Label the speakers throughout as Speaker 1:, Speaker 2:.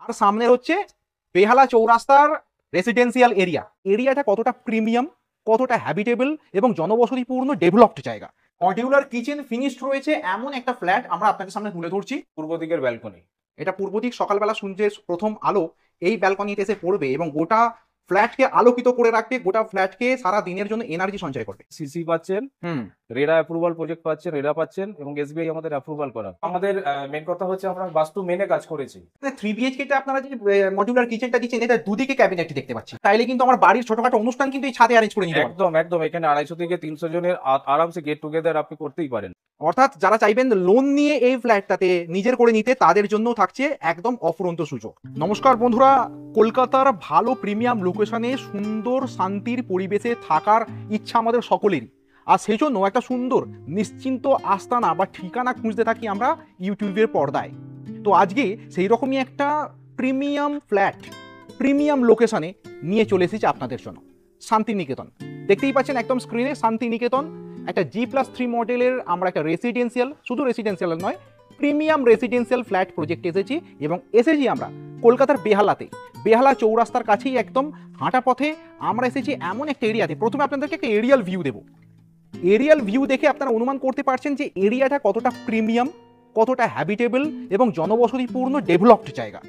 Speaker 1: আর সামনে হচ্ছে বেহালা চৌরাস্তার রেসিডেন্সিয়াল এরিয়াটা কতটা প্রিমিয়াম, কতটা হ্যাবিটেবল এবং জনবসতিপূর্ণ ডেভেলপড জায়গা। মডিউলার কিচেন ফিনিশড রয়েছে এমন একটা ফ্ল্যাট আমরা আপনাদের সামনে তুলে ধরছি।
Speaker 2: পূর্ব দিকের ব্যালকনি,
Speaker 1: এটা পূর্ব দিক, সকালবেলা সূর্যের প্রথম আলো এই ব্যালকনিতে এসে পড়বে এবং গোটা ফ্ল্যাটকে আলোকিত করে রাখবে, গোটা ফ্ল্যাটকে সারা দিনের জন্য এনার্জি সঞ্চয় করবে।
Speaker 2: সিসি পাচ্ছেন, রেরা অ্যাপ্রুভাল প্রজেক্ট পাচ্ছেন, রেরা পাচ্ছেন এবং এসবিআই আমাদের অ্যাপ্রুভাল করা। আমাদের মেন কথা হচ্ছে আমরা বাস্তু মেনে কাজ করেছি।
Speaker 1: 3BHK তে আপনারা যে মডিউলার কিচেনটা দিচ্ছেন, এটা দুদিকে ক্যাবিনেট দেখতে পাচ্ছি। তাইলে কিন্তু আমার বাড়ির ছোটখাটো অনুষ্ঠান কিন্তু এই ছাদে অ্যারেঞ্জ করে নিতে পারবেন।
Speaker 2: একদম একদম, এখানে 250 থেকে 300 জনের আরামসে গেট টুগেদার আপনি করতেই পারেন।
Speaker 1: অর্থাৎ যারা চাইবেন লোন নিয়ে এই ফ্ল্যাটটাতে নিজের করে নিতে, তাদের জন্য থাকছে একদম অফুরন্ত সুযোগ। নমস্কার বন্ধুরা, কলকাতার ভালো প্রিমিয়াম লোকেশনে সুন্দর শান্তির পরিবেশে থাকার ইচ্ছা আমাদের সকলেরই, আর সেই জন্য একটা সুন্দর নিশ্চিন্ত আস্তানা বা ঠিকানা খুঁজতে থাকি আমরা ইউটিউবের পর্দায়। তো আজকে সেই রকমই একটা প্রিমিয়াম ফ্ল্যাট প্রিমিয়াম লোকেশনে নিয়ে চলে এসেছি আপনাদের জন্য, শান্তিনিকেতন। দেখতেই পাচ্ছেন একদম স্ক্রিনে শান্তিনিকেতন, একটা G+3 মডেলের আমরা একটা রেসিডেন্সিয়াল, শুধু রেসিডেন্সিয়াল নয় প্রিমিয়াম রেসিডেন্সিয়াল ফ্ল্যাট প্রজেক্টে এসেছি। এবং এসেছি আমরা কলকাতার বেহালাতে, বেহালা চৌরাস্তার কাছেই একদম হাঁটা পথে আমরা এসেছি এমন একটা এরিয়াতে। প্রথমে আপনাদেরকে একটা এরিয়াল ভিউ দেবো। এরিয়াল ভিউ দেখে আপনারা অনুমান করতে পারছেন যে এরিয়াটা কতটা প্রিমিয়াম, কতটা হ্যাবিটেবল এবং জনবসতিপূর্ণ ডেভেলপড জায়গা।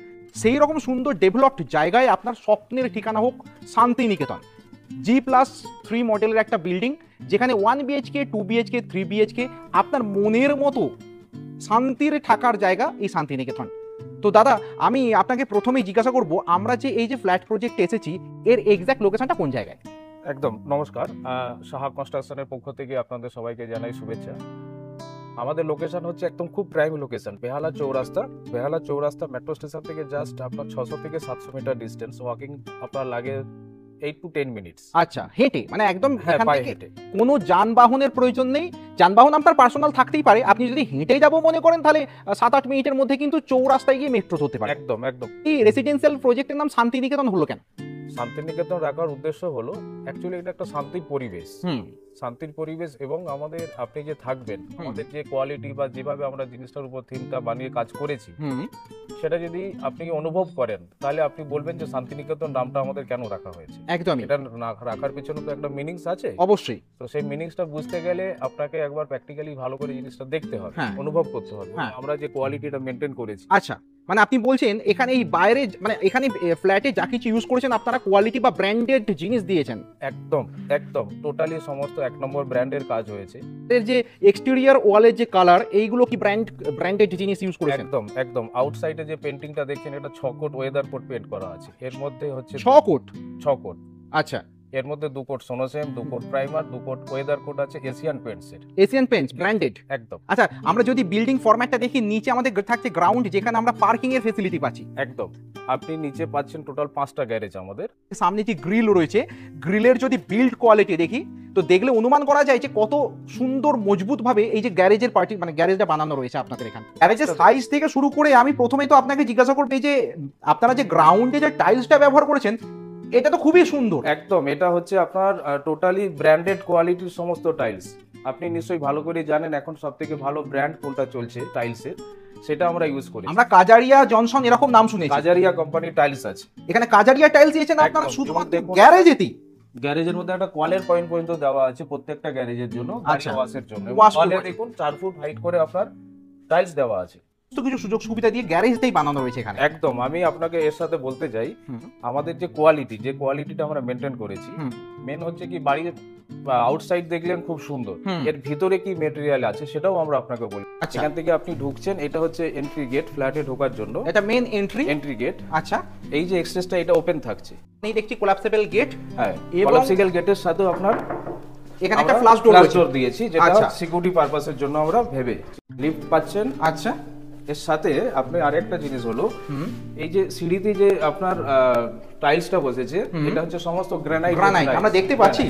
Speaker 1: সেই রকম সুন্দর ডেভেলপড জায়গায় আপনার স্বপ্নের ঠিকানা হোক শান্তিনিকেতন। G+3 মডেলের একটা বিল্ডিং, যেখানে 1BHK, 2BHK, 3BHK আপনার মনের মতো শান্তির থাকার জায়গা এই শান্তিনিকেতন। তো দাদা, আমি আপনাকে প্রথমেই জিজ্ঞাসা করব, আমরা যে এই যে ফ্ল্যাট প্রজেক্টে এসেছি এর এক্স্যাক্ট লোকেশনটা কোন জায়গায়?
Speaker 2: একদম নমস্কার, সাহা কনস্ট্রাকশনের পক্ষ থেকে আপনাদের সবাইকে জানাই শুভেচ্ছা। আমাদের লোকেশন হচ্ছে একদম খুব প্রাইম লোকেশন, বেহালা চৌরাস্তা। বেহালা চৌরাস্তা মেট্রো স্টেশন থেকে জাস্ট আপনার 600 থেকে 700 মিটার ডিস্টেন্স, ওয়াকিং আপনার লাগে 8 to 10 মিনিটস।
Speaker 1: আচ্ছা, হেঁটে মানে একদম এখান থেকে
Speaker 2: হেঁটে,
Speaker 1: কোনো যানবাহনের প্রয়োজন নেই। যানবাহন আপনার পার্সোনাল থাকতেই পারে, আপনি যদি হেঁটে যাবো মনে করেন তাহলে 7-8 মিনিটের মধ্যে কিন্তু চৌরাস্তায় গিয়ে মেট্রো ধরতে পারে।
Speaker 2: একদম একদম।
Speaker 1: এই রেসিডেন্সিয়াল প্রজেক্টের নাম শান্তিনিকেতন হলো কেন?
Speaker 2: শান্তিনিকেতন রাখার উদ্দেশ্য হলো অ্যাকচুয়ালি এটা একটা শান্তির পরিবেশ, শান্তির পরিবেশ এবং আমাদের আপনি যে থাকবেন, আমাদের যে কোয়ালিটি বা যেভাবে আমরা জিনিসটার উপর থিমটা বানিয়ে কাজ করেছি, সেটা যদি আপনি অনুভব করেন তাহলে আপনি বলবেন যে শান্তিনিকেতন নামটা আমাদের কেন রাখা হয়েছে।
Speaker 1: একদমই,
Speaker 2: এটা রাখার পেছনে তো একটা মিনিংস আছে
Speaker 1: অবশ্যই।
Speaker 2: তো সেই মিনিংসটা বুঝতে গেলে আপনাকে একবার প্র্যাকটিক্যালি ভালো করে জিনিসটা দেখতে হবে, অনুভব করতে হবে আমরা যে কোয়ালিটিটা মেনটেন করেছি।
Speaker 1: আচ্ছা, মানে আপনি বলছেন এখানে এই বাইরে মানে এখানে ফ্ল্যাটে যা কিছু ইউজ করেছেন আপনারা কোয়ালিটি বা ব্র্যান্ডেড জিনিস দিয়েছেন?
Speaker 2: একদম একদম, টোটালি সমস্ত 1 নম্বর ব্র্যান্ডের কাজ হয়েছে।
Speaker 1: এর যে এক্সটেরিয়র ওয়ালের যে কালার, এইগুলো কি ব্র্যান্ডেড জিনিস ইউজ করেছেন?
Speaker 2: একদম একদম। আউটসাইডে যে পেন্টিংটা দেখছেন এটা 6 কোট ওয়েদার কোট পেন্ট করা আছে। এর মধ্যে হচ্ছে
Speaker 1: 6 কোট। আচ্ছা,
Speaker 2: এর মধ্যে 2 কোট সোনোসেম, 2 coat primer, 2 coat weather coat আছে এশিয়ান পেইন্টসের।
Speaker 1: এশিয়ান পেইন্টস ব্র্যান্ডেড,
Speaker 2: একদম।
Speaker 1: আচ্ছা, আমরা যদি বিল্ডিং ফরম্যাটটা দেখি, নিচে আমাদের থাকছে গ্রাউন্ড, যেখানে আমরা পার্কিং এর ফ্যাসিলিটি পাচ্ছি।
Speaker 2: একদম, আপনি নিচে পাচ্ছেন টোটাল 5টা গ্যারেজ আমাদের।
Speaker 1: সামনে যে গ্রিল রয়েছে, গ্রিলের যদি বিল্ড কোয়ালিটি দেখি তো দেখলে অনুমান করা যায় যে কত সুন্দর মজবুত ভাবে এই যে গ্যারেজের পার্টি মানে গ্যারেজটা বানানো রয়েছে আপনাদের এখানে। গ্যারেজের সাইজ থেকে শুরু করে আমি প্রথমেই তো আপনাকে জিজ্ঞাসা করব, এই যে আপনারা যে গ্রাউন্ডে যে টাইলসটা ব্যবহার করেছেন এটা তো খুবই সুন্দর।
Speaker 2: একদম, এটা হচ্ছে আপনার টোটালি ব্র্যান্ডেড কোয়ালিটির সমস্ত টাইলস। আপনি নিশ্চয়ই ভালো করে জানেন এখন সবথেকে ভালো ব্র্যান্ড কোনটা চলছে টাইলসের, সেটা আমরা ইউজ করি।
Speaker 1: আমরা কাজারিয়া জনসন এরকম নাম শুনেছি।
Speaker 2: কাজারিয়া কোম্পানির টাইলস আছে
Speaker 1: এখানে। কাজারিয়া টাইলস দিয়েছেন আপনারা শুধুমাত্র গ্যারেজেতেই?
Speaker 2: গ্যারেজের মধ্যে একটা কলের পয়েন্ট পর্যন্ত দেওয়া আছে প্রত্যেকটা গ্যারেজের জন্য, ওয়াশের জন্য। কলে দেখুন 4 ফুট হাইট করে আপনার টাইলস দেওয়া আছে।
Speaker 1: কিছু সুযোগ সুবিধা দিয়ে গ্যারেজটাই বানানো রয়েছে এখানে।
Speaker 2: একদম, আমি আপনাকে এর সাথে বলতে চাই আমাদের যে কোয়ালিটিটা আমরা মেনটেন করেছি, মেন হচ্ছে কি বাড়ির আউটসাইড দেখলেন খুব সুন্দর, এর ভিতরে কি মেটেরিয়াল আছে সেটাও আমরা আপনাকে বলি। এখান থেকে আপনি ঢুকছেন, এটা হচ্ছে এন্ট্রি গেট ফ্ল্যাটে ঢোকার জন্য।
Speaker 1: এটা মেন এন্ট্রি গেট। আচ্ছা,
Speaker 2: এই যে এক্সেসটা এটা ওপেন থাকছে।
Speaker 1: এই দেখছি কোলাপসেবল গেট।
Speaker 2: হ্যাঁ, কোলাপসিবল গেটের সাথে আপনার
Speaker 1: এখানে একটা ফ্ল্যাশ ডোর
Speaker 2: দিয়েছি, যেটা সিকিউরিটি পারপাসের জন্য আমরা ভেবে। লিফট পাচ্ছেন।
Speaker 1: আচ্ছা,
Speaker 2: এর সাথে আপনি আরেকটা জিনিস হলো এই যে সিঁড়িতে যে আপনার টাইলসটা বসেছে, এটা হচ্ছে সমস্ত গ্রানাইট
Speaker 1: আমরা দেখতে পাচ্ছি।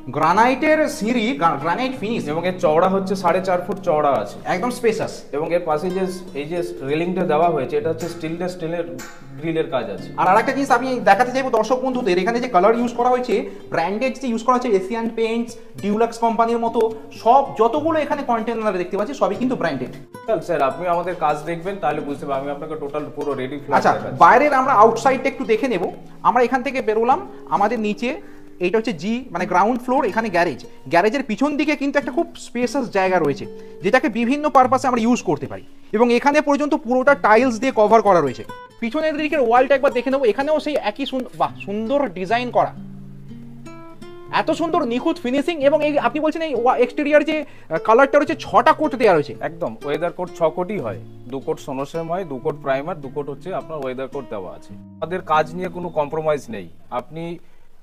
Speaker 1: গ্রানাইটের সিঁড়ি, গ্রানাইট ফিনিশ,
Speaker 2: এবং এর চওড়া হচ্ছে 4.5 ফুট চওড়া আছে,
Speaker 1: একদম স্পেসাস।
Speaker 2: এবং এর পাশে যে এই যে রেলিংটা দেওয়া হয়েছে এটা হচ্ছে স্টিলের গ্রিলের কাজ আছে।
Speaker 1: আর আরেকটা জিনিস আমি দেখাতে চাইবো দর্শক বন্ধুদের, এখানে যে কালার ইউজ করা হয়েছে, ব্র্যান্ডেড যে ইউজ করা হয়েছে, এশিয়ান পেইন্টস, ডিউলাক্স কোম্পানির মতো সব যতগুলো এখানে কন্টেনার দেখতে পাচ্ছি সবই কিন্তু ব্র্যান্ডেড।
Speaker 2: স্যার আপনি আমাদের কাজ দেখবেন তাহলে বুঝতে পারবেন, আমি আপনাকে টোটাল পুরো রেডি ফ্ল্যাট
Speaker 1: আচ্ছা,
Speaker 2: দেখাচ্ছি।
Speaker 1: বাইরের আমরা আউটসাইডটা একটু দেখে নেব। আমরা এখান থেকে বেরোলাম, আমাদের নিচে এইটা হচ্ছে জি মানে গ্রাউন্ড ফ্লোর, এখানে গ্যারেজ। গ্যারেজের পিছন দিকে কিন্তু একটা খুব স্পেসাস জায়গা রয়েছে যেটাকে বিভিন্ন পারপাসে আমরা ইউজ করতে পারি, এবং এখানে পর্যন্ত পুরোটা টাইলস দিয়ে কভার করা রয়েছে। পিছনের দিকের ওয়ালটা একবার দেখে নেবো, এখানেও সেই একই বাহ সুন্দর ডিজাইন করা, এত সুন্দর নিখুঁত ফিনিশিং। এবং এই আপনি বলছেন এই এক্সটেরিয়ার যে কালারটা রয়েছে 6টা কোট দেওয়া রয়েছে।
Speaker 2: একদম ওয়েদার কোট 6 কোটই হয়, 2 কোট সোনোসেম হয়, 2 কোট প্রাইমার, 2 কোট হচ্ছে আপনার ওয়েদার কোট দেওয়া আছে। আমাদের কাজ নিয়ে কোনো কম্প্রোমাইজ নেই, আপনি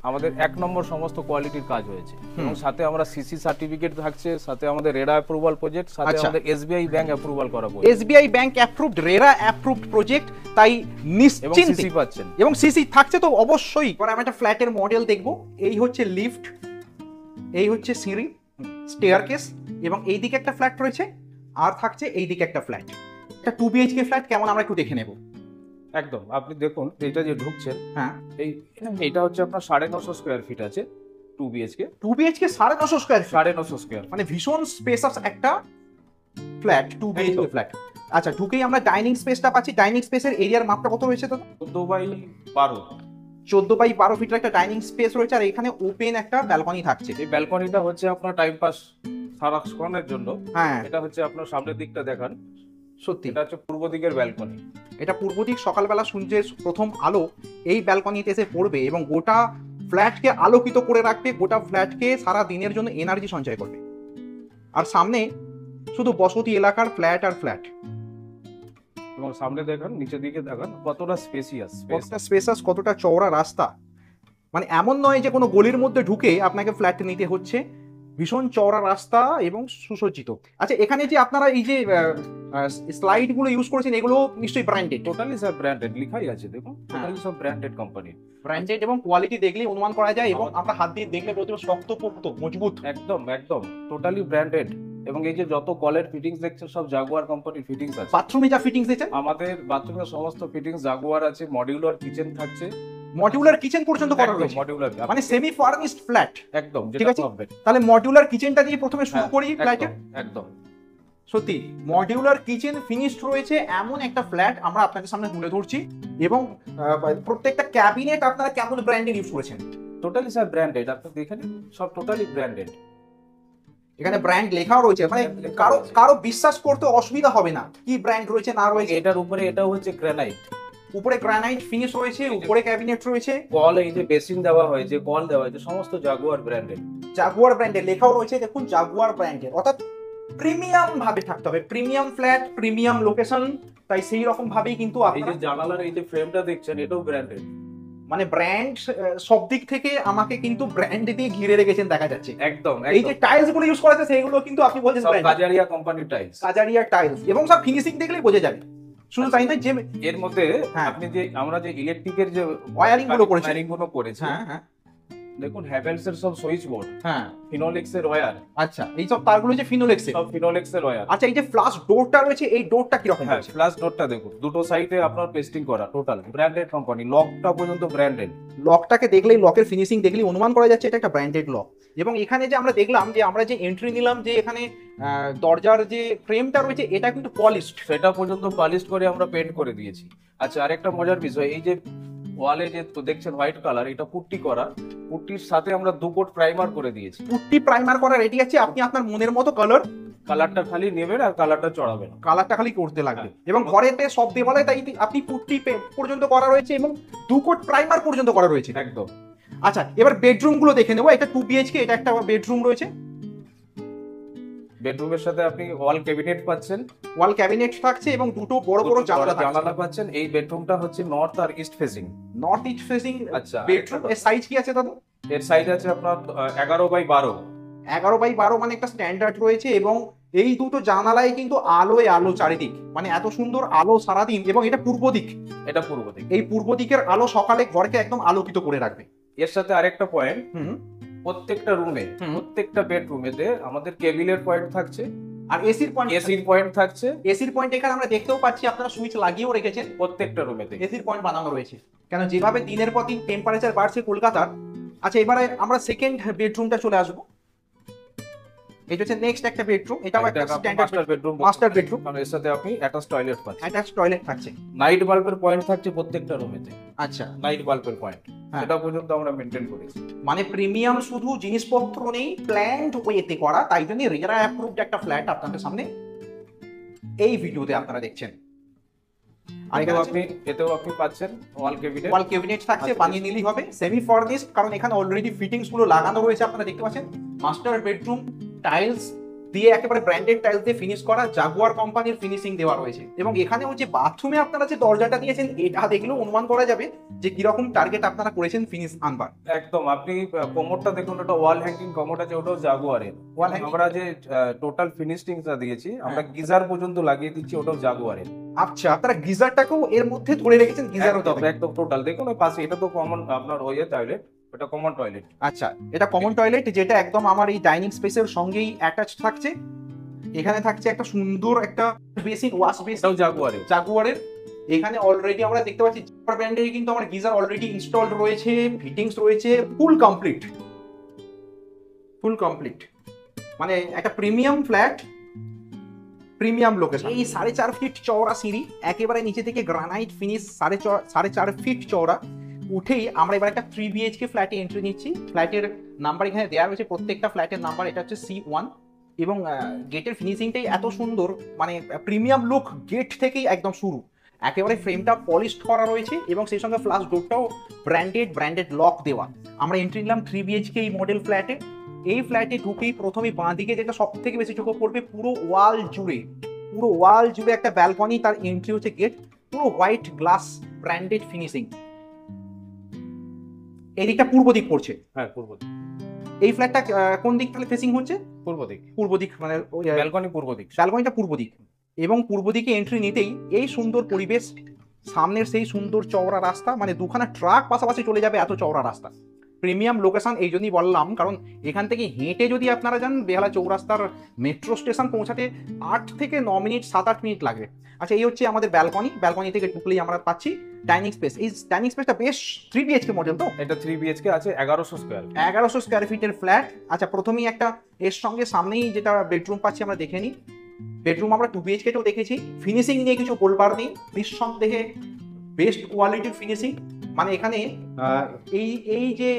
Speaker 2: আমাদের 1 নম্বর সমস্ত কোয়ালিটির কাজ হয়েছে, এবং সাথে আমরা সিসি সার্টিফিকেট থাকছে, সাথে আমাদের রেরা অ্যাপ্রুভাল প্রজেক্ট, সাথে আমাদের এসবিআই ব্যাংক অ্যাপ্রুভাল করা project,
Speaker 1: SBI bank approved, RERA approved project, তাই নিশ্চিন্তে
Speaker 2: সিসি পাচ্ছেন,
Speaker 1: এবং সিসি থাকছে তো অবশ্যই। পরে আমরা একটা ফ্ল্যাটের মডেল দেখব। এই হচ্ছে লিফট, এই হচ্ছে সিঁড়ি, স্টেয়ারকেস, এবং এইদিকে একটা ফ্ল্যাট রয়েছে, আর থাকছে এইদিকে একটা ফ্ল্যাট। একটা 2 বিএইচকে ফ্ল্যাট কেমন আমরা একটু দেখে নেব।
Speaker 2: একদম আপনি দেখুন এটা যে ঢুকছেন,
Speaker 1: হ্যাঁ
Speaker 2: এইটা হচ্ছে আপনার 950 স্কয়ার ফিট আছে 2 BHK.
Speaker 1: 2 BHK 950 square feet,
Speaker 2: 950 square,
Speaker 1: মানে ভীষণ স্পেসাস একটা ফ্ল্যাট, 2 বিএইচকে ফ্ল্যাট। আচ্ছা, ঢুকেই আমরা ডাইনিং স্পেসটা পাচ্ছি। ডাইনিং স্পেসের এরিয়ার মাপটা কত রয়েছে তো?
Speaker 2: 14x12,
Speaker 1: 14x12 ফিটের একটা ডাইনিং স্পেস রয়েছে, আর এখানে ওপেন একটা ব্যালকনি থাকছে।
Speaker 2: এই ব্যালকনিটা হচ্ছে আপনার টাইম পাস সারাক্ষণের জন্য।
Speaker 1: হ্যাঁ,
Speaker 2: এটা হচ্ছে আপনার সামনের দিকটা দেখান,
Speaker 1: সত্যি
Speaker 2: এটা হচ্ছে পূর্ব দিকের ব্যালকনি।
Speaker 1: এটা পূর্ব দিক, সকালবেলা সূর্যের প্রথম আলো এই ব্যালকনিতে এসে পড়বে এবং গোটা ফ্ল্যাটকে আলোকিত করে রাখবে, গোটা ফ্ল্যাটকে সারা দিনের জন্য এনার্জি সঞ্চয় করবে। আর সামনে শুধু বসতি এলাকার ফ্ল্যাট আর ফ্ল্যাট,
Speaker 2: এবং সামনে দেখান, নিচের দিকে দেখান কতটা স্পেসিয়াস,
Speaker 1: কতটা স্পেসাস, কতটা চওড়া রাস্তা। মানে এমন নয় যে কোনো গলির মধ্যে ঢুকে আপনাকে ফ্ল্যাট নিতে হচ্ছে, ভীষণ চওড়া রাস্তা এবং সুসজ্জিত। আচ্ছা, এখানে যে আপনারা এই যে স্লাইড গুলো ইউজ করেছেন, এগুলো নিশ্চয়ই ব্র্যান্ডেড?
Speaker 2: টোটালি সব ব্র্যান্ডেড, লেখাই আছে দেখুন, টোটালি সব ব্র্যান্ডেড কোম্পানি।
Speaker 1: ব্র্যান্ডেড এবং কোয়ালিটি দেখলেই অনুমান করা যায়, এবং আমরা হাত দিয়ে দেখলে বলতে পারবো শক্তপোক্ত, মজবুত।
Speaker 2: একদম একদম টোটালি ব্র্যান্ডেড। এবং এই যে যত কলের ফিটিংস দেখছেন সব জাগুয়ার কোম্পানির ফিটিংস আছে।
Speaker 1: বাথরুমে যা ফিটিংস দিয়েছেন,
Speaker 2: আমাদের বাথরুমের সমস্ত ফিটিংস জাগুয়ার আছে, মডিউলার কিচেন থাকছে,
Speaker 1: মডিউলার কিচেন পর্যন্ত করা রয়েছে,
Speaker 2: মডিউলার
Speaker 1: মানে সেমি ফার্নিশড ফ্ল্যাট।
Speaker 2: একদম,
Speaker 1: ঠিক
Speaker 2: যেটা
Speaker 1: আছে,
Speaker 2: হবে।
Speaker 1: তাহলে মডিউলার কিচেনটা দিয়ে প্রথমে শুরু করি ফ্ল্যাটে।
Speaker 2: একদম
Speaker 1: সত্যি মডিউলার কিচেন ফিনিশড রয়েছে এমন একটা ফ্ল্যাট আমরা আপনাদের সামনে তুলে ধরছি। এবং প্রত্যেকটা ক্যাবিনেট আপনারা কেমন ব্র্যান্ডের ইউজ করেছেন?
Speaker 2: টোটালি সব ব্র্যান্ডেড, আপনি দেখেন সব টোটালি ব্র্যান্ডেড।
Speaker 1: এখানে ব্র্যান্ড লেখাও রয়েছে, মানে কারো কারো বিশ্বাস করতে অসুবিধা হবে না কি ব্র্যান্ড রয়েছে না রয়েছে।
Speaker 2: এটার উপরে এটা হচ্ছে গ্রানাইট,
Speaker 1: উপরে গ্রানাইট ফিনিশ রয়েছে, উপরে ক্যাবিনেট রয়েছে,
Speaker 2: কল এই যে বেসিন দেওয়া হয়েছে, কল দেওয়া হয়েছে, সমস্ত জাগুয়ার ব্র্যান্ডেড।
Speaker 1: জাগুয়ার ব্র্যান্ডের লেখাও রয়েছে, দেখুন জাগুয়ার ব্র্যান্ডের, অর্থাৎ প্রিমিয়াম ভাবে থাকতে হবে, প্রিমিয়াম ফ্ল্যাট, প্রিমিয়াম লোকেশন। তাই সেই রকম ভাবেই কিন্তু
Speaker 2: এই যে জানালার এই যে ফ্রেমটা দেখছেন এটাও ব্র্যান্ডেড,
Speaker 1: মানে ব্র্যান্ড সব দিক থেকে আমাকে কিন্তু ব্র্যান্ড দিয়ে ঘিরে রেখেছেন দেখা যাচ্ছে।
Speaker 2: একদম।
Speaker 1: এই যে টাইলস গুলো ইউজ করা আছে সেগুলো কিন্তু আপনি বলছেন
Speaker 2: সব কাজারিয়া কোম্পানির টাইলস,
Speaker 1: কাজারিয়া টাইলস, এবং সব ফিনিশিং দেখলেই বোঝা যাবে। শুধু তাই নয়, যে
Speaker 2: এর মধ্যে
Speaker 1: হ্যাঁ,
Speaker 2: আপনি যে আমরা যে ইলেকট্রিকের যে
Speaker 1: ওয়্যারিং গুলো করেছি,
Speaker 2: হ্যাঁ হ্যাঁ, দেখুন হ্যাভেলস এর সব সুইচ বোর্ড,
Speaker 1: হ্যাঁ
Speaker 2: ফিনোলেক্স এর ওয়্যার।
Speaker 1: আচ্ছা, এই সব তারগুলো যে ফিনোলেক্স এর,
Speaker 2: সব ফিনোলেক্স এর ওয়্যার।
Speaker 1: আচ্ছা, এই যে ফ্লাশ ডোরটা রয়েছে, এই ডোরটা কি রকম
Speaker 2: হ্যাঁ,
Speaker 1: আছে?
Speaker 2: ফ্ল্যাশ ডোরটা দেখুন, দুটো সাইডে আপনার পেস্টিং করা, টোটাল ব্র্যান্ডেড কোম্পানি, লকটা পর্যন্ত ব্র্যান্ডেড।
Speaker 1: লকটাকে দেখলেই, লকের ফিনিশিং দেখলেই অনুমান করা যাচ্ছে এটা একটা ব্র্যান্ডেড লক। এবং এখানে যে আমরা দেখলাম যে আমরা যে এন্ট্রি নিলাম, যে এখানে দরজার যে ফ্রেমটা রয়েছে এটা কিন্তু পলিশড,
Speaker 2: সেটা পর্যন্ত পলিশ করে আমরা পেইন্ট করে দিয়েছি। আচ্ছা, আরেকটা মজার বিষয়, এই যে ওয়ালে যে দেখছেন হোয়াইট কালার, এটা পুট্টি করা, পুট্টির সাথে আমরা 2 কোট প্রাইমার করে দিয়েছি।
Speaker 1: পুট্টি প্রাইমার করা রেডি আছে, আপনি আপনার মনের মতো
Speaker 2: কালারটা খালি নেবেন আর কালারটা চড়াবেন,
Speaker 1: কালারটা খালি করতে লাগবে। এবং ঘরেতে সব দেওয়ালে তাই আপনি পুট্টি পর্যন্ত করা রয়েছে এবং 2 কোট প্রাইমার পর্যন্ত করা রয়েছে।
Speaker 2: একদম।
Speaker 1: আচ্ছা, এবার বেডরুম গুলো দেখে নেবো। এটা 2 বিএইচকে, এটা একটা বেডরুম রয়েছে।
Speaker 2: বেডরুমের সাথে আপনি ওয়াল ক্যাবিনেট পাচ্ছেন,
Speaker 1: ওয়াল ক্যাবিনেট থাকছে এবং দুটো বড় বড়
Speaker 2: জানালা পাচ্ছেন। এই বেডরুমটা হচ্ছে নর্থ আর east facing,
Speaker 1: north east facing
Speaker 2: আচ্ছা
Speaker 1: বেডরুম। এর সাইজ কি আছে দাদা?
Speaker 2: এর সাইজ আছে আপনার 11x12।
Speaker 1: 11x12 মানে একটা স্ট্যান্ডার্ড রয়েছে। এবং এই দুটো জানালায় কিন্তু আলোয় আলো চারিদিক, মানে এত সুন্দর আলো সারাদিন। এবং এটা পূর্ব দিক,
Speaker 2: এটা পূর্ব দিক।
Speaker 1: এই পূর্ব দিকের আলো সকালে ঘরকে একদম আলোকিত করে রাখবে।
Speaker 2: এর সাথে আরেকটা পয়েন্ট, প্রত্যেকটা রুমে,
Speaker 1: হুম।
Speaker 2: প্রত্যেকটা বেডরুমেতে আমাদের কেবিলের পয়েন্ট থাকছে,
Speaker 1: আর এসির পয়েন্ট,
Speaker 2: এসির পয়েন্ট থাকছে
Speaker 1: এসির পয়েন্ট এখানে আমরা দেখতেও পাচ্ছি, আপনারা সুইচ লাগিয়েও রেখেছেন,
Speaker 2: প্রত্যেকটা রুমেতে।
Speaker 1: এসির পয়েন্ট বানানো রয়েছে। কেন যেভাবে দিনের পর দিন টেম্পারেচার বাড়ছে কলকাতার। আচ্ছা, এবারে আমরা সেকেন্ড বেডরুমটা চলে আসবো। এটা হচ্ছে নেক্সট একটা বেডরুম, এটাও একটা standard
Speaker 2: master bedroom,
Speaker 1: master bedroom,
Speaker 2: কারণ এর সাথে আপনি অ্যাটাচ টয়লেট পাচ্ছেন।
Speaker 1: অ্যাটাচ টয়লেট থাকছে।
Speaker 2: নাইট বাল্বের পয়েন্ট থাকছে প্রত্যেকটা রুমেতে,
Speaker 1: আচ্ছা,
Speaker 2: নাইট বাল্বের পয়েন্ট
Speaker 1: হ্যাঁ।
Speaker 2: সেটা পর্যন্ত আমরা মেনটেন করেছি।
Speaker 1: মানে প্রিমিয়াম শুধু জিনিসপত্র নেই, প্ল্যান্ড ওয়েতে করা, তাই জন্য রেরা অ্যাপ্রুভড একটা ফ্ল্যাট আপনাদের সামনে এই ভিডিওতে আপনারা দেখছেন। আর এখানে
Speaker 2: এতেও আপনি পাচ্ছেন ওয়াল ক্যাবিনেট,
Speaker 1: ওয়াল ক্যাবিনেট থাকছে, বানিয়ে নিলেই হবে, সেমি ফার্নিশড, কারণ এখানে অলরেডি ফিটিংস গুলো লাগানো রয়েছে, আপনারা দেখতে পাচ্ছেন। মাস্টার বেডরুম টাইলস দিয়ে একেবারে ব্র্যান্ডেড টাইলস দিয়ে ফিনিশ করা, জাগুয়ার কোম্পানির ফিনিশিং দেওয়া রয়েছে। এবং এখানেও যে বাথরুমে আপনারা যে দরজাটা দিয়েছেন, এটা দেখলেও অনুমান করা যাবে যে কিরকম টার্গেট আপনারা করেছেন ফিনিশ আনবার।
Speaker 2: একদম। আপনি কোমরটা দেখুন, ওটা ওয়াল হ্যাঙ্গিং কোমর আছে, ওটাও জাগুয়ারের।
Speaker 1: Wall hanging?
Speaker 2: আমরা যে টোটাল ফিনিশিংটা দিয়েছি, আমরা গিজার পর্যন্ত লাগিয়ে দিচ্ছি, ওটাও জাগুয়ারের।
Speaker 1: আচ্ছা, আপনারা গিজারটাকেও এর মধ্যে ধরে রেখেছেন, গিজার হতে হবে
Speaker 2: একদম টোটাল দেখুন ওই পাশে, এটা তো কমন আপনার ওই টয়লেট, এটা কমন টয়লেট।
Speaker 1: আচ্ছা, এটা কমন টয়লেট, যেটা একদম আমার এই ডাইনিং স্পেসের সঙ্গেই অ্যাটাচ থাকছে। এখানে থাকছে একটা সুন্দর একটা বেসিন, ওয়াশ বেসিন,
Speaker 2: এটাও জাগুয়ারের।
Speaker 1: জাগুয়ারের। এখানে অলরেডি আমরা দেখতে পাচ্ছি জাগুয়ার ব্র্যান্ডের কিন্তু আমার গিজার অলরেডি ইনস্টলড রয়েছে, ফিটিংস রয়েছে, ফুল কমপ্লিট, ফুল কমপ্লিট। মানে একটা প্রিমিয়াম ফ্ল্যাট, প্রিমিয়াম লোকেশন। এই 4.5 ফিট চওড়া সিঁড়ি, একেবারে নিচে থেকে গ্রানাইট ফিনিশ, 4.5 ফিট চওড়া উঠেই আমরা এবার একটা 3 BHK ফ্ল্যাটে এন্ট্রি নিচ্ছি। ফ্ল্যাটের নাম্বার এখানে দেওয়া রয়েছে, প্রত্যেকটা ফ্ল্যাটের নাম্বার। এটা হচ্ছে C1 এবং গেটের ফিনিশিংটাই এত সুন্দর, মানে প্রিমিয়াম লুক গেট থেকেই একদম শুরু। একেবারে ফ্রেমটা পলিশড করা রয়েছে এবং সেই সঙ্গে ফ্লাশ ডোরটাও ব্র্যান্ডেড লক দেওয়া। আমরা এন্ট্রি নিলাম 3 BHK এই মডেল ফ্ল্যাটে। এই ফ্ল্যাটে ঢুকেই প্রথমে বাঁ দিকে যেটা সব থেকে বেশি চোখে পড়বে, পুরো ওয়াল জুড়ে একটা ব্যালকনি, তার এন্ট্রি হচ্ছে গেট, পুরো হোয়াইট গ্লাস ব্র্যান্ডেড ফিনিশিং। এদিকটা পূর্ব দিক পড়ছে।
Speaker 2: হ্যাঁ, পূর্ব দিক।
Speaker 1: এই ফ্ল্যাটটা কোন দিক তাহলে ফেসিং হচ্ছে?
Speaker 2: পূর্ব দিক।
Speaker 1: পূর্ব দিক, মানে
Speaker 2: ব্যালকনি পূর্ব দিক,
Speaker 1: ব্যালকনিটা পূর্ব দিক। এবং পূর্ব দিকে এন্ট্রি নিতেই এই সুন্দর পরিবেশ, সামনের সেই সুন্দর চওড়া রাস্তা, মানে দুখানা ট্রাক পাশাপাশি চলে যাবে, এত চওড়া রাস্তা। প্রিমিয়াম লোকেশন এই জন্যই বললাম, কারণ এখান থেকে হেঁটে যদি আপনারা যান বেহালা চৌরাস্তার মেট্রো স্টেশন পৌঁছাতে 8 থেকে 9 মিনিট, 7-8 মিনিট লাগবে। আচ্ছা, এই হচ্ছে আমাদের ব্যালকনি থেকে ঢুকলেই আমরা পাচ্ছি ডাইনিং স্পেস। এই ডাইনিং স্পেসটা বেশ 3 BHK মডেল তো?
Speaker 2: এটা 3 BHK আছে, 1100 স্কয়ার,
Speaker 1: 1100 স্কোয়ার ফিটের ফ্ল্যাট। আচ্ছা, প্রথমেই একটা এর সঙ্গে সামনেই যেটা বেডরুম পাচ্ছি আমরা দেখে নিই। বেডরুম আমরা 2 BHK তেও দেখেছি, ফিনিশিং নিয়ে কিছু বলবার নেই, নিঃসন্দেহে বেস্ট কোয়ালিটির ফিনিশিং। মানে এখানে এই যে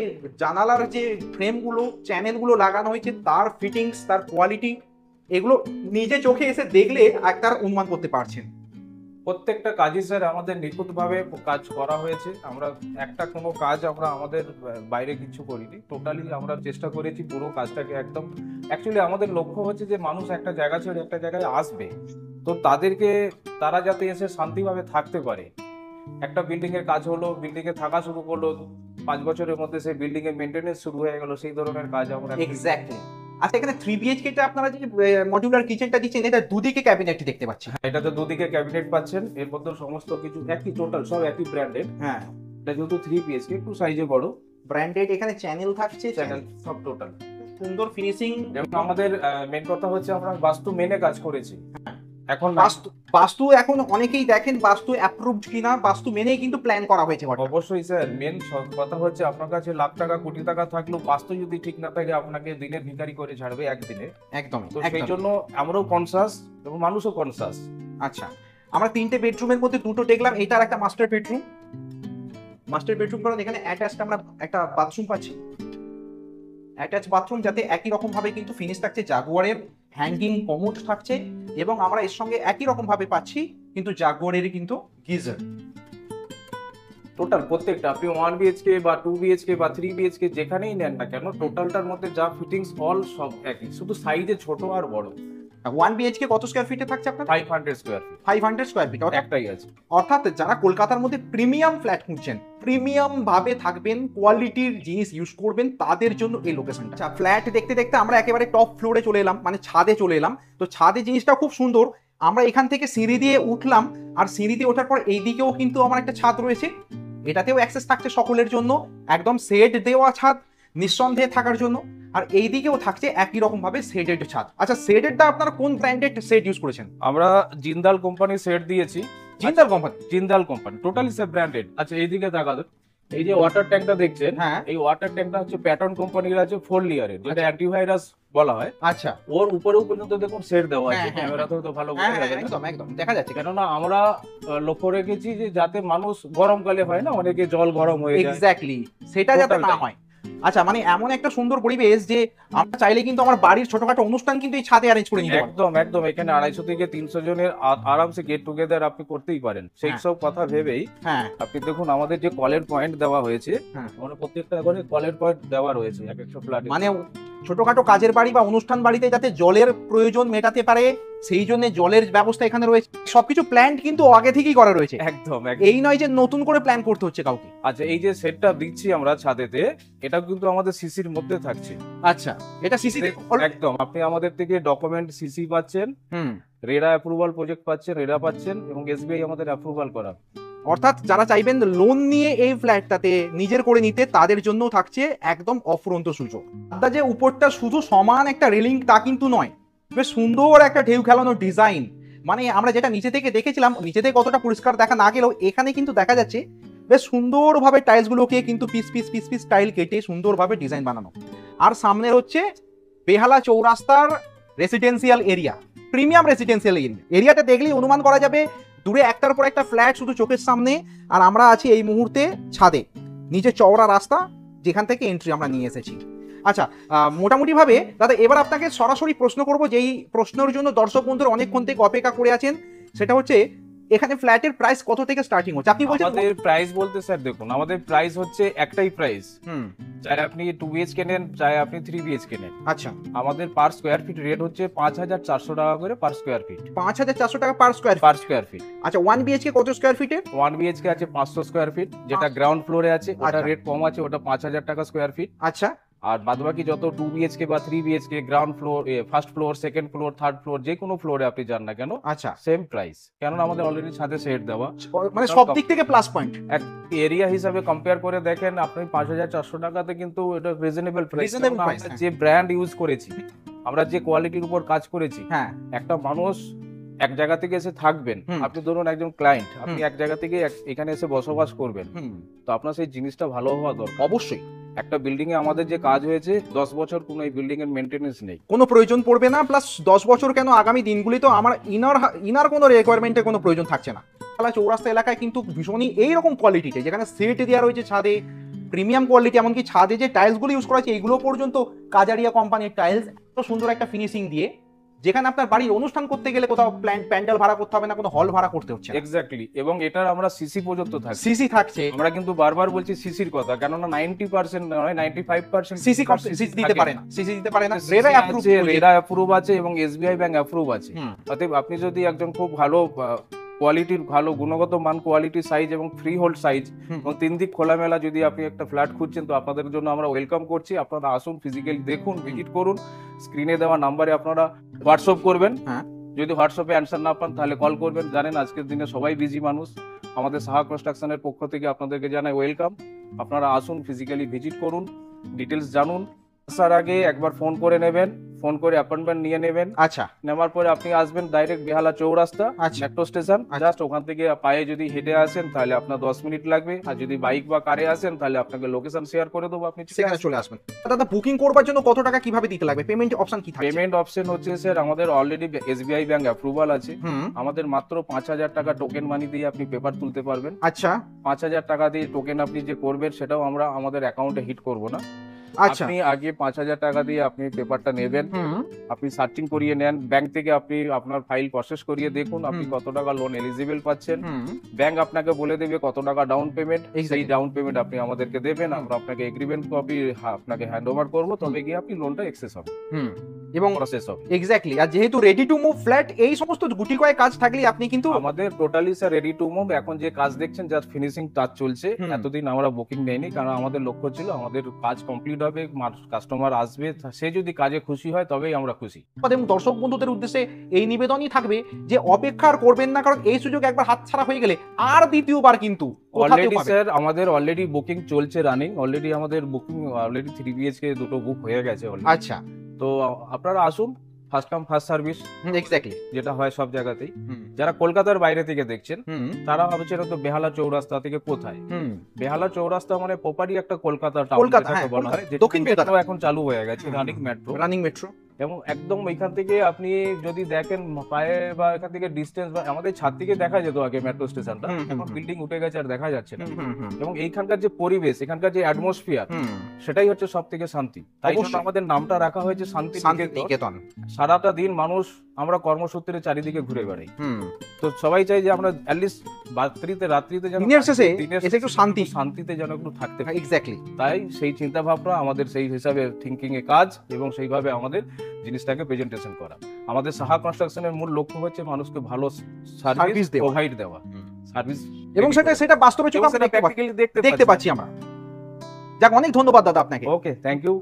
Speaker 1: জানালার যে ফ্রেমগুলো, চ্যানেলগুলো লাগানো হয়েছে, তার ফিটিংস, তার কোয়ালিটি, এগুলো নিজে চোখে এসে দেখলে একটার অনুমান করতে পারছেন।
Speaker 2: প্রত্যেকটা কাজই স্যার আমাদের নিখুঁতভাবে কাজ করা হয়েছে। আমরা একটা কোনো কাজ আমরা আমাদের বাইরে কিছু করিনি, টোটালি আমরা চেষ্টা করেছি পুরো কাজটাকে একদম। অ্যাকচুয়ালি আমাদের লক্ষ্য হচ্ছে যে মানুষ একটা জায়গা ছেড়ে একটা জায়গায় আসবে, তো তারা যাতে এসে শান্তিভাবে থাকতে পারে। একটা বিল্ডিং এর কাজ হলো, বিল্ডিং এ থাকা শুরু করলো, 5 বছরের মধ্যে সেই বিল্ডিং এর মেইনটেনেন্স শুরু হয়ে গেল, সেই ধরনের কাজ আমরা।
Speaker 1: এক্স্যাক্টলি। আচ্ছা, এখানে 3 BHK টা আপনারা যে মডিউলার কিচেনটা দিচ্ছেন, এটা দুদিকে ক্যাবিনেট দেখতে পাচ্ছি।
Speaker 2: এটাতে দুদিকে ক্যাবিনেট পাচ্ছেন, এর মধ্যে সমস্ত কিছু একই, টোটাল সব একই ব্র্যান্ডেড।
Speaker 1: হ্যাঁ,
Speaker 2: এটা যেহেতু 3 BHK একটু সাইজে বড়,
Speaker 1: ব্র্যান্ডেড। এখানে চ্যানেল থাকছে,
Speaker 2: চ্যানেল সব টোটাল
Speaker 1: সুন্দর ফিনিশিং।
Speaker 2: এবং আমাদের মেন কথা হচ্ছে আমরা বাস্তু মেনে কাজ করেছি। এখন
Speaker 1: বাস্তু এখন অনেকেই দেখেন বাস্তু অ্যাপ্রুভড কিনা, বাস্তু মেনেই কিন্তু প্ল্যান করা হয়েছে।
Speaker 2: অবশ্যই স্যার, মেন কথা হচ্ছে আপনার কাছে লাখ টাকা কোটি টাকা থাকলেও বাস্তু যদি ঠিক না থাকে, আপনাকে দিনের ভিখারি করে ছাড়বে একদিনে।
Speaker 1: একদম।
Speaker 2: তো সেই জন্য আমরাও কনসাস এবং মানুষও কনসাস।
Speaker 1: আচ্ছা, আমরা 3টে বেডরুমের মধ্যে 2টো দেখলাম, এটার একটা মাস্টার বেডরুম, কারণ এখানে অ্যাটাচড আমরা একটা বাথরুম পাচ্ছি, অ্যাটাচ বাথরুম, যাতে একই রকম ভাবে কিন্তু ফিনিশ থাকছে, জাগুয়ারের হ্যাঙ্গিং কমোড থাকছে, এবং আমরা এর সঙ্গে একই রকম ভাবে পাচ্ছি কিন্তু জাগুয়ারেরই কিন্তু গিজার।
Speaker 2: টোটাল প্রত্যেকটা আপনি 1 BHK বা 2 BHK বা 3 BHK যেখানেই নেন না কেন, টোটালটার মধ্যে যা ফিটিংস অল সব একই, শুধু সাইজে ছোট আর বড়।
Speaker 1: 1 BHK কত স্কয়ার ফিটে থাকছে আপনার?
Speaker 2: 500 স্কয়ার ফিট।
Speaker 1: 500 স্কয়ার ফিট
Speaker 2: একটাই আছে।
Speaker 1: অর্থাৎ যারা কলকাতার মধ্যে প্রিমিয়াম ফ্ল্যাট খুঁজছেন, প্রিমিয়াম ভাবে থাকবেন, কোয়ালিটির জিনিস ইউজ করবেন, তাদের জন্য এই লোকেশনটা। আচ্ছা, ফ্ল্যাট দেখতে দেখতে আমরা একেবারে টপ ফ্লোরে চলে এলাম, মানে ছাদে চলে এলাম। তো ছাদে জিনিসটা খুব সুন্দর। আমরা এখান থেকে সিঁড়ি দিয়ে উঠলাম, আর সিঁড়ি দিয়ে ওঠার পর এই দিকেও কিন্তু আমার একটা ছাদ রয়েছে, এটাতেও অ্যাক্সেস থাকছে সকলের জন্য, একদম সেট দেওয়া ছাদ। নিঃসন্দেহে থাকার জন্য। আর এই দিকেও থাকছে একই রকম ভাবে শেডেড ছাদ। আচ্ছা, শেডেডটা আপনারা কোন ব্র্যান্ডেড শেড ইউজ করেছেন?
Speaker 2: আমরা জিন্দাল কোম্পানির সেট দিয়েছি।
Speaker 1: Jindal company?
Speaker 2: Jindal company totally সব ব্র্যান্ডেড। আচ্ছা এইদিকে তাকালে এই যে ওয়াটার ট্যাঙ্কটা দেখছেন,
Speaker 1: হ্যাঁ,
Speaker 2: এই ওয়াটার ট্যাঙ্কটা হচ্ছে প্যাটার্ন কোম্পানির আছে 4 লেয়ারের, যেটা অ্যান্টিভাইরাস বলা হয়।
Speaker 1: আচ্ছা,
Speaker 2: ওর উপরেও পর্যন্ত দেখুন সেট দেওয়া আছে,
Speaker 1: হ্যাঁ, হ্যাঁ,
Speaker 2: ক্যামেরাতেও তো ভালো
Speaker 1: হ্যাঁ,
Speaker 2: বোঝা যাবে না?
Speaker 1: একদম একদম দেখা যাচ্ছে।
Speaker 2: কেননা আমরা লক্ষ্য রেখেছি যে যাতে মানুষ গরমকালে হয় না, অনেকে জল গরম হয়ে যায়,
Speaker 1: এক্স্যাক্টলি, সেটা যাতে না হয়। আচ্ছা, মানে এমন একটা সুন্দর পরিবেশ যে আমরা চাইলে কিন্তু আমার বাড়ির ছোটখাটো অনুষ্ঠান কিন্তু এই ছাদে অ্যারেঞ্জ করে নিতে পারি।
Speaker 2: একদম একদম। এখানে 250 থেকে 300 জনের আরামসে গেট টুগেদার আপনি করতেই পারেন। সেই সব কথা ভেবেই
Speaker 1: হ্যাঁ,
Speaker 2: আপনি দেখুন আমাদের যে কলের পয়েন্ট দেওয়া হয়েছে,
Speaker 1: হ্যাঁ,
Speaker 2: মানে প্রত্যেকটা ঘরে কলের পয়েন্ট দেওয়া রয়েছে এক একটা ফ্ল্যাটে।
Speaker 1: মানে ছোটখাটো কাজের বাড়ি বা অনুষ্ঠান বাড়িতে যাতে জলের প্রয়োজন মেটাতে পারে সেই জন্য জলের ব্যবস্থা এখানে রয়েছে। সবকিছু প্ল্যান কিন্তু আগে থেকেই করা রয়েছে,
Speaker 2: একদম।
Speaker 1: এই নয় যে নতুন করে প্ল্যান করতে হচ্ছে কাউকে।
Speaker 2: আচ্ছা, এই যে সেটটা দিচ্ছি আমরা ছাদেতে, এটা কিন্তু আমাদের সিসির মধ্যে থাকছে।
Speaker 1: আচ্ছা, এটা সিসি
Speaker 2: একদম। আপনি আমাদের থেকে ডকুমেন্ট সিসি পাচ্ছেন,
Speaker 1: হুম,
Speaker 2: রেরা অ্যাপ্রুভাল প্রজেক্ট পাচ্ছেন, রেরা পাচ্ছেন, এবং এসবিআই আমাদের অ্যাপ্রুভাল করা।
Speaker 1: অর্থাৎ যারা চাইবেন লোন নিয়ে এই ফ্ল্যাটটাতে নিজের করে নিতে তাদের জন্য থাকছে একদম অফুরন্ত সুযোগ। যে উপরটা শুধু সমান একটা রেলিং তা কিন্তু নয়, বেশ সুন্দর একটা ঢেউ খেলানো ডিজাইন। মানে আমরা যেটা নিচে থেকে দেখেছিলাম, নিচে থেকে কতটা পরিষ্কার দেখা না গেলেও এখানে কিন্তু দেখা যাচ্ছে বেশ সুন্দরভাবে টাইলসগুলোকে কিন্তু piece piece piece piece tile কেটে সুন্দরভাবে ডিজাইন বানানো। আর সামনে হচ্ছে বেহালা চৌরাস্তার রেসিডেন্সিয়াল এরিয়া, প্রিমিয়াম রেসিডেন্সিয়াল এরিয়াটা দেখলেই অনুমান করা যাবে দূরে একটার পর একটা ফ্ল্যাট শুধু চোখের সামনে। আর আমরা আছি এই মুহূর্তে ছাদে, নিচে চওড়া রাস্তা যেখান থেকে এন্ট্রি আমরা নিয়ে এসেছি। আচ্ছা, মোটামুটি ভাবে দাদা এবার আপনাকে সরাসরি প্রশ্ন করব, যেই প্রশ্নের জন্য দর্শক বন্ধুরা অনেকক্ষণ থেকে অপেক্ষা করে আছেন, সেটা হচ্ছে এখানে ফ্ল্যাটের প্রাইস কত থেকে স্টার্টিং হচ্ছে? আপনি বলছেন
Speaker 2: আমাদের প্রাইস বলতে স্যার দেখুন, আমাদের প্রাইস হচ্ছে একটাই প্রাইস, চাই আপনি 2 বিএইচকে নেন চাই আপনি 3 বিএইচকে নেন।
Speaker 1: আচ্ছা,
Speaker 2: আমাদের পার স্কোয়ার ফিট রেট হচ্ছে 5400 টাকা করে পার স্কোয়ার ফিট।
Speaker 1: 5400 টাকা পার স্কোয়ার
Speaker 2: ফিট।
Speaker 1: আচ্ছা, 1 বিএইচকে কত স্কোয়ার ফিটে?
Speaker 2: 1 বিএইচকে আছে 500 স্কোয়ার ফিট, যেটা গ্রাউন্ড ফ্লোরে আছে, ওটা রেট কম আছে, ওটা 5000 টাকা স্কোয়ার ফিট।
Speaker 1: আচ্ছা,
Speaker 2: আর বাদবাকি যত 2 বিএইচকে বা 3 BHK ground floor, first floor, second floor, third floor, যে কোনো ফ্লোরে আপনি যান না কেন,
Speaker 1: আচ্ছা,
Speaker 2: সেম প্রাইস। কেননা আমাদের অলরেডি ছাদে সেট দেওয়া,
Speaker 1: মানে সব দিক থেকে প্লাস পয়েন্ট।
Speaker 2: এক এরিয়া হিসাবে কম্পেয়ার করে দেখেন আপনি 5400 টাকাতে কিন্তু এটা রিজনেবল প্রাইস। যে ব্র্যান্ড ইউজ করেছি, আমরা যে কোয়ালিটির উপর কাজ করেছি,
Speaker 1: হ্যাঁ,
Speaker 2: একটা মানুষ এক জায়গা থেকে এসে থাকবেন, আপনি ধরুন একজন ক্লায়েন্ট, আপনি এক জায়গা থেকে এখানে এসে বসবাস করবেন, তো আপনার সেই জিনিসটা ভালো হওয়া দরকার।
Speaker 1: অবশ্যই
Speaker 2: একটা বিল্ডিং এ আমাদের যে কাজ হয়েছে 10 বছর কোনো এই বিল্ডিং এর মেইনটেনেন্স নেই,
Speaker 1: কোনো প্রয়োজন পড়বে না। প্লাস 10 বছর কেন, আগামী দিনগুলি তো আমার ইনার কোনো রিকোয়ারমেন্টের কোনো প্রয়োজন থাকছে না। চৌরাস্তা এলাকায় কিন্তু ভীষণই এইরকম কোয়ালিটিতে, যেখানে সেট দেওয়া রয়েছে ছাদে, প্রিমিয়াম কোয়ালিটি, এমনকি ছাদে যে টাইলসগুলো ইউজ করা হয়েছে এইগুলো পর্যন্ত কাজারিয়া কোম্পানির টাইলস, এত সুন্দর একটা ফিনিশিং দিয়ে, যেখানে আপনার বাড়ির অনুষ্ঠান করতে গেলে কোথাও প্যান্ডেল ভাড়া করতে হবে না, কোনো হল ভাড়া করতে হচ্ছে।
Speaker 2: এক্স্যাক্টলি। এবং এটার আমরা সিসি পর্যন্ত থাকছে,
Speaker 1: সিসি থাকছে।
Speaker 2: আমরা কিন্তু বারবার বলছি সিসির কথা, কেননা 90% নয় 95%
Speaker 1: সিসি দিতে পারে না, সিসি দিতে পারে না।
Speaker 2: রেরা অ্যাপ্রুভ আছে এবং এসবিআই ব্যাংক অ্যাপ্রুভ আছে। অতএব আপনি যদি একজন খুব ভালো কোয়ালিটির, ভালো গুণগত মান, কোয়ালিটি, সাইজ এবং ফ্রি হোল্ড সাইজ এবং 3 দিক খোলামেলা যদি আপনি একটা ফ্ল্যাট খুঁজছেন, তো আপনাদের জন্য আমরা ওয়েলকাম করছি। আপনারা আসুন, ফিজিক্যালি দেখুন, ভিজিট করুন। স্ক্রিনে দেওয়া নাম্বারে আপনারা হোয়াটসঅ্যাপ করবেন, যদি হোয়াটসঅ্যাপে অ্যান্সার না পান তাহলে কল করবেন। জানেন আজকের দিনে সবাই বিজি মানুষ। আমাদের সাহা কনস্ট্রাকশনের পক্ষ থেকে আপনাদেরকে জানাই ওয়েলকাম। আপনারা আসুন, ফিজিক্যালি ভিজিট করুন, ডিটেলস জানুন। আসার আগে একবার ফোন করে নেবেন, ফোন করে অ্যাপয়েন্টমেন্ট নিয়ে নেবেন।
Speaker 1: আচ্ছা,
Speaker 2: নেওয়ার পরে আপনি আসবেন ডাইরেক্ট বেহালা চৌরাস্তা মেট্রো স্টেশন, জাস্ট ওখান থেকে পায়ে যদি হেঁটে আসেন তাহলে আপনার 10 মিনিট লাগবে, আর যদি বাইক বা কারে আসেন তাহলে আপনাকে লোকেশন শেয়ার করে দেবো, আপনি
Speaker 1: সেখানে চলে আসবেন। দাদা, বুকিং করবার জন্য কত টাকা কিভাবে দিতে লাগবে? পেমেন্ট অপশন কি থাকবে?
Speaker 2: পেমেন্ট অপশন হচ্ছে স্যার, আমাদের অলরেডি এসবিআই ব্যাংক অ্যাপ্রুভাল আছে, আমাদের মাত্র 5000 টাকা টোকেন মানি দিয়ে আপনি পেপার তুলতে পারবেন।
Speaker 1: আচ্ছা,
Speaker 2: 5000 টাকা দিয়ে টোকেন আপনি যে করবেন সেটাও আমরা আমাদের অ্যাকাউন্টে হিট করব না।
Speaker 1: আচ্ছা,
Speaker 2: আপনি আগে 5000 টাকা দিয়ে আপনি পেপারটা নেবেন, আপনি সার্চিং করিয়ে নেন, ব্যাংক থেকে আপনি আপনার ফাইল প্রসেস করিয়ে দেখুন আপনি কত টাকা লোন এলিজিবল পাচ্ছেন। ব্যাংক আপনাকে বলে দেবে কত টাকা ডাউন পেমেন্ট, সেই ডাউন পেমেন্ট আপনি আমাদেরকে দেবেন, আমরা আপনাকে এগ্রিমেন্ট কপি আপনাকে হ্যান্ড ওভার করবো, তবে গিয়ে আপনি লোনটা এক্সেস হবে
Speaker 1: এবং
Speaker 2: প্রসেস হবে।
Speaker 1: এক্স্যাক্টলি। আর যেহেতু রেডি টু মুভ ফ্ল্যাট, এই সমস্ত গুটি কয়েক কাজ থাকলে আপনি কিন্তু
Speaker 2: আমাদের totally sir ready to move. এখন যে কাজ দেখছেন জাস্ট ফিনিশিং টাচ চলছে, এতদিন আমরা বুকিং নেইনি, কারণ আমাদের লক্ষ্য ছিল আমাদের কাজ কমপ্লিট হবে, কাস্টমার আসবে, সে যদি কাজে খুশি হয় তবেই আমরা খুশি।
Speaker 1: এবং দর্শক বন্ধুদের উদ্দেশ্যে এই নিবেদনই থাকবে যে অপেক্ষা আর করবেন না, কারণ এই সুযোগ একবার হাতছাড়া হয়ে গেলে আর দ্বিতীয়বার কিন্তু
Speaker 2: অলরেডি স্যার আমাদের অলরেডি বুকিং চলছে, রানিং অলরেডি, আমাদের বুকিং অলরেডি 3 BHK দুটো বুক হয়ে গেছে অলরেডি।
Speaker 1: আচ্ছা,
Speaker 2: তো আপনারা আসুন, first come first service
Speaker 1: exactly
Speaker 2: যেটা হয় সব জায়গাতেই। যারা কলকাতার বাইরে থেকে দেখছেন তারা ভাবছেন তো বেহালা চৌরাস্তা থেকে কোথায়। বেহালা চৌরাস্তা মানে প্রপারই একটা কলকাতা টাউন,
Speaker 1: কলকাতা,
Speaker 2: যেটাকে
Speaker 1: হ্যাঁ,
Speaker 2: বলা হয়, যেটা
Speaker 1: দক্ষিণ কলকাতা
Speaker 2: মেট্রো এখন চালু হয়ে গেছে, রানিং মেট্রো। এবং একদম এখান থেকে আপনি যদি দেখেন পায়ে বা এখান থেকে ডিস্টেন্স, বা আমাদের ছাদ থেকে দেখা যেত আগে মেট্রো স্টেশনটা, এখন বিল্ডিং উঠে গেছে আর দেখা যাচ্ছে না। এবং এইখানকার যে পরিবেশ, এখানকার যে অ্যাটমসফিয়ার, সেটাই হচ্ছে সব থেকে শান্তি। তাই জন্য আমাদের নামটা রাখা হয়েছে শান্তি নিকেতন। সারাটা দিন মানুষ, আমরা কর্মসূত্রে চারিদিকে ঘুরে বেড়াই, তো সবাই চাই যে আমরা অ্যাটলিস্ট রাত্রিতে যেন
Speaker 1: দিনের শেষে এসে একটু
Speaker 2: শান্তিতে যেন একটু থাকতে পারি।
Speaker 1: এক্স্যাক্টলি,
Speaker 2: তাই সেই চিন্তা ভাবনা আমাদের, সেই হিসাবে থিঙ্কিং এ কাজ, এবং সেইভাবে আমাদের জিনিসটাকে প্রেজেন্টেশন করা। আমাদের সাহা কনস্ট্রাকশনের মূল লক্ষ্য হচ্ছে মানুষকে ভালো সার্ভিস প্রোভাইড দেওয়া, সার্ভিস,
Speaker 1: এবং সেটা বাস্তবে চোখে আমরা দেখতে পাচ্ছি আমরা। যাক, অনেক ধন্যবাদ দাদা আপনাকে।
Speaker 2: ওকে, থ্যাংক ইউ।